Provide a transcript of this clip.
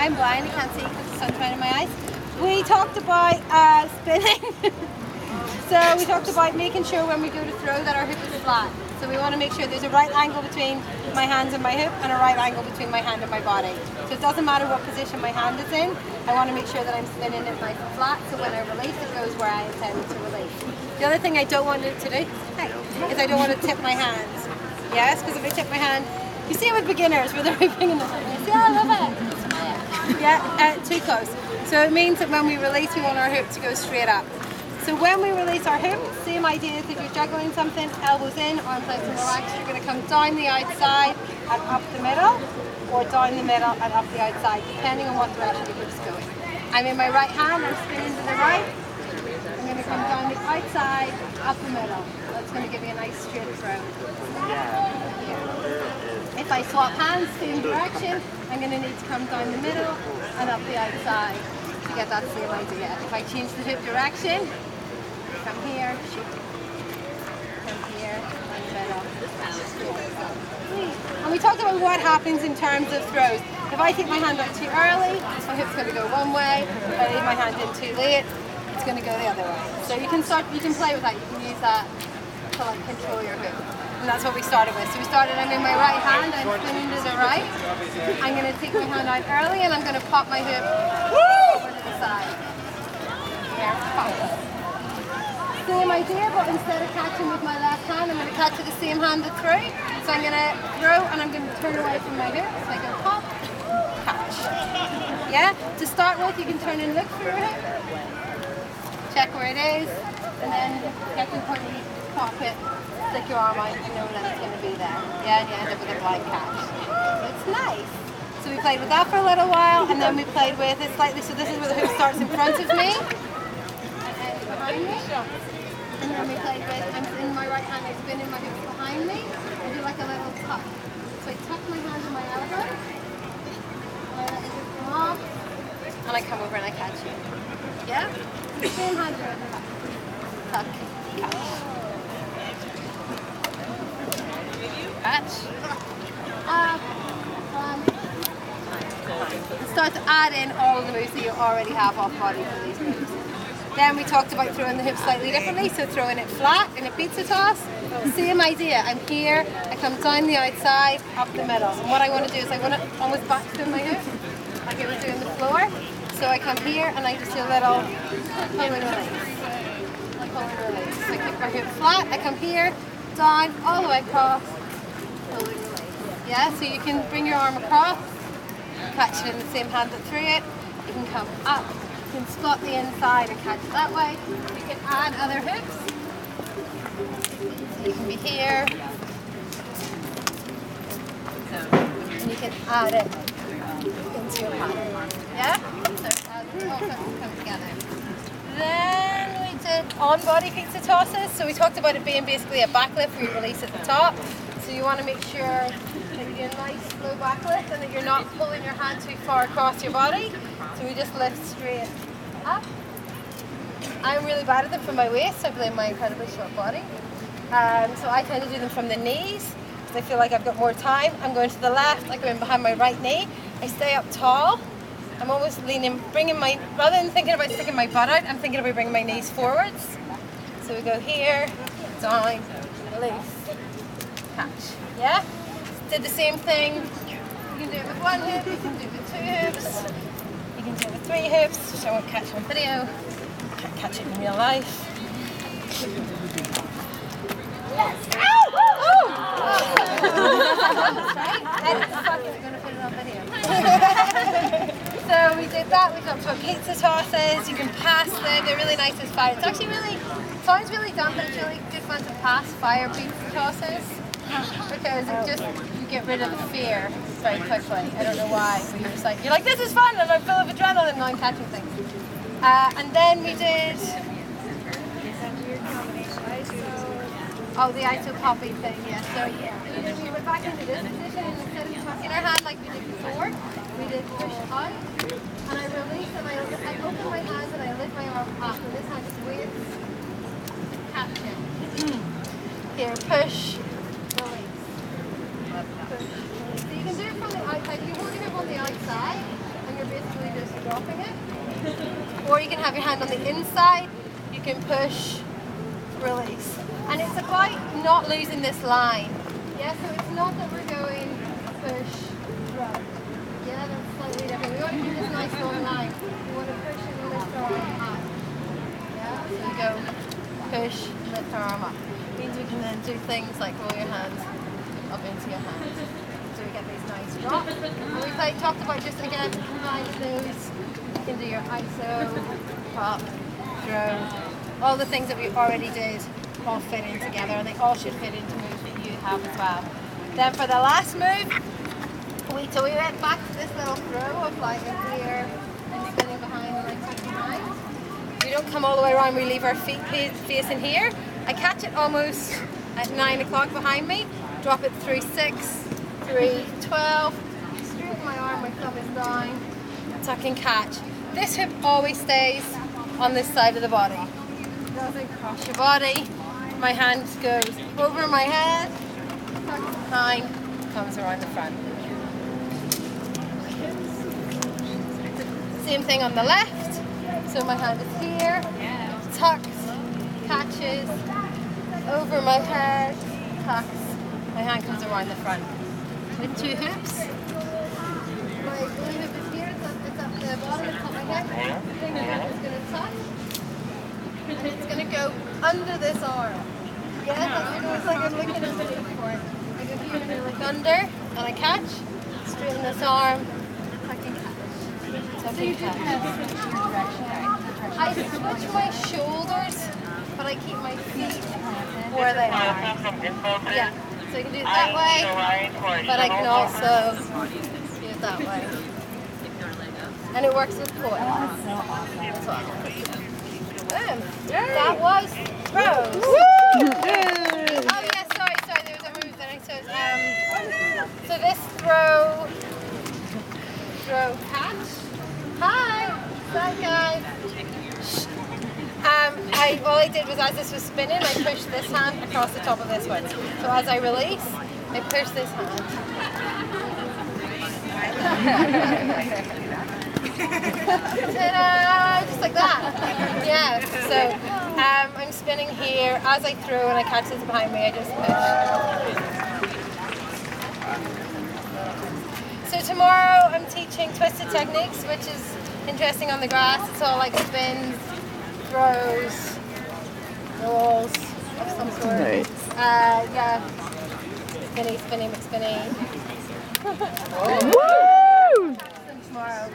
I'm blind, I can't see because the sun's shining in my eyes. We talked about spinning. So we talked about making sure when we go to throw that our hip is flat. So we want to make sure there's a right angle between my hands and my hip and a right angle between my hand and my body. So it doesn't matter what position my hand is in, I want to make sure that I'm spinning it nice and flat so when I release it goes where I intend to release. The other thing I don't want it to do is I don't want to tip my hands. Yes, because if I tip my hand, you see it with beginners where they're bringing the hand. See, I love it. Yeah, too close. So it means that when we release, we want our hoop to go straight up. So when we release our hoop, same idea as if you're juggling something, elbows in, arms nice and relaxed, you're going to come down the outside and up the middle, or down the middle and up the outside, depending on what direction your hoop's going. I'm in my right hand, I'm spinning to the right, I'm going to come down the outside, up the middle. That's going to give you a nice straight throw. If I swap hands, same direction, I'm going to need to come down the middle and up the outside to get that same idea. If I change the hip direction, come here, come here, and middle. And we talked about what happens in terms of throws. If I take my hand out too early, my hip's going to go one way. If I leave my hand in too late, it's going to go the other way. So you can play with that. You can use that to like control your hoop. And that's what we started with. So we started, I'm in my right hand, I'm spinning to the right. I'm going to take my hand out early and I'm going to pop my hoop over to the side. There, pop. Same idea, but instead of catching with my left hand, I'm going to catch with the same hand that threw. So I'm going to throw and I'm going to turn away from my hoop. So I go pop, catch. Yeah? To start with, you can turn and look for your hoop. Check where it is. And then get to the point where you pop it, stick your arm out, you know that it's going to be there. Yeah, and you end up with a blind catch. It's nice. So we played with that for a little while, and then we played with it slightly. So this is where the hoop starts in front of me, and ends behind me. And then we played with, I'm in my right hand, I'm spinning my hoops behind me, and do like a little tuck. So I tuck my hand on my elbow, and I let the hoop come off, and I come over and I catch you. Yeah? Same hand around the back. Tuck, catch. Catch. And start to add in all of the moves that you already have off body for these moves. Then we talked about throwing the hips slightly differently, so throwing it flat in a pizza toss. Same idea. I'm here, I come down the outside, up the middle. And what I want to do is I want to almost back spin my hoop, like I was doing the floor. So I come here and I just do a little pull and release. Pull and release. So I keep my hoop flat, I come here, down, all the way across, pull and release. Yeah, so you can bring your arm across, catch it in the same hand that threw it. You can come up. You can spot the inside and catch it that way. You can add other hoops. So you can be here. And you can add it into your pattern. Yeah? So all come together. Then we did on-body pizza tosses. So we talked about it being basically a backlift where you release at the top. So you want to make sure that you do a nice slow backlift and that you're not pulling your hand too far across your body. So we just lift straight up. I'm really bad at them from my waist, so I blame my incredibly short body. So I tend to do them from the knees because I feel like I've got more time. I'm going to the left, I go in behind my right knee. I stay up tall. I'm almost leaning, rather than thinking about sticking my butt out, I'm thinking about bringing my knees forwards. So we go here, down, release, catch. Yeah? Did the same thing. You can do it with one hip, you can do it with two hips, you can do it with three hips, which I won't catch on video. Can't catch it in real life. Yes! Ow! Oh! I'm going to put it on video. So we did that, we got to pizza tosses, you can pass them, they're really nice as fire. It's actually really, sounds really dumb, but it's really good fun to pass fire pizza tosses. Because it just, you get rid of the fear very quickly. I don't know why, but you're like, this is fun, and I'm full of adrenaline, and I'm catching things. And then we did, oh, the ISO poppy thing, yeah. So we went back into this position, and instead of tucking our hand like we did before, we did push out, and I release, and I open my hands, and I lift my arm up, and this hand just waits, catch it. Here, push. So you can do it from the outside. You hold your hip on the outside, and you're basically dropping it. Or you can have your hand on the inside. You can push, release. And it's about not losing this line. Yeah, so it's not that we're going push, drop. Yeah, that's slightly different. We want to keep this nice long line. We want to push and lift our arm up. Yeah, so we go push, lift our arm up. It means we can then do things like roll your hands up into your hands. So we get these nice drops. And we talked about just again combining those. You can do your ISO, pop, throw, all the things that we already did all fit in together, and they all should fit into moves that you have as well. Then for the last move, we went back to this little throw of like a here and spinning behind and like tucking behind. We don't come all the way around, we leave our feet facing here. I catch it almost at 9 o'clock behind me, drop it through 6, 3, 12, straighten my arm, my thumb is down, tuck and catch. This hoop always stays on this side of the body. It doesn't cross your body. My hand goes over my head, tucks behind, comes around the front. Same thing on the left. So my hand is here, tucks, catches, over my head, tucks. My hand comes around the front. With 2 hoops. My blue hoop is here, it's up the bottom, it's on my head. Finger hoop is going to tuck. And it's going to go under this arm. Yeah, it's like I'm looking underneath for it. I go here and I look under, and I catch, straighten this arm, tuck and catch. Tuck and catch. I switch my shoulders, but I keep my feet where they are. Yeah, so you can do it that way, but I can also do it that way. And it works with coil as well. Boom. That was throws. Oh yeah, sorry, there was a move that I said. So this throw catch. Hi, that guy. All I did was as this was spinning, I pushed this hand across the top of this one. So as I release, I push this hand. Ta-da! Just like that. Yeah, so I'm spinning here. As I throw and I catch this behind me, I just push. So tomorrow I'm teaching twisted techniques, which is interesting on the grass. It's all like spins, throws, rolls of some sort. Nice. Yeah. Spinny, McSpinny. Woo! Tomorrow.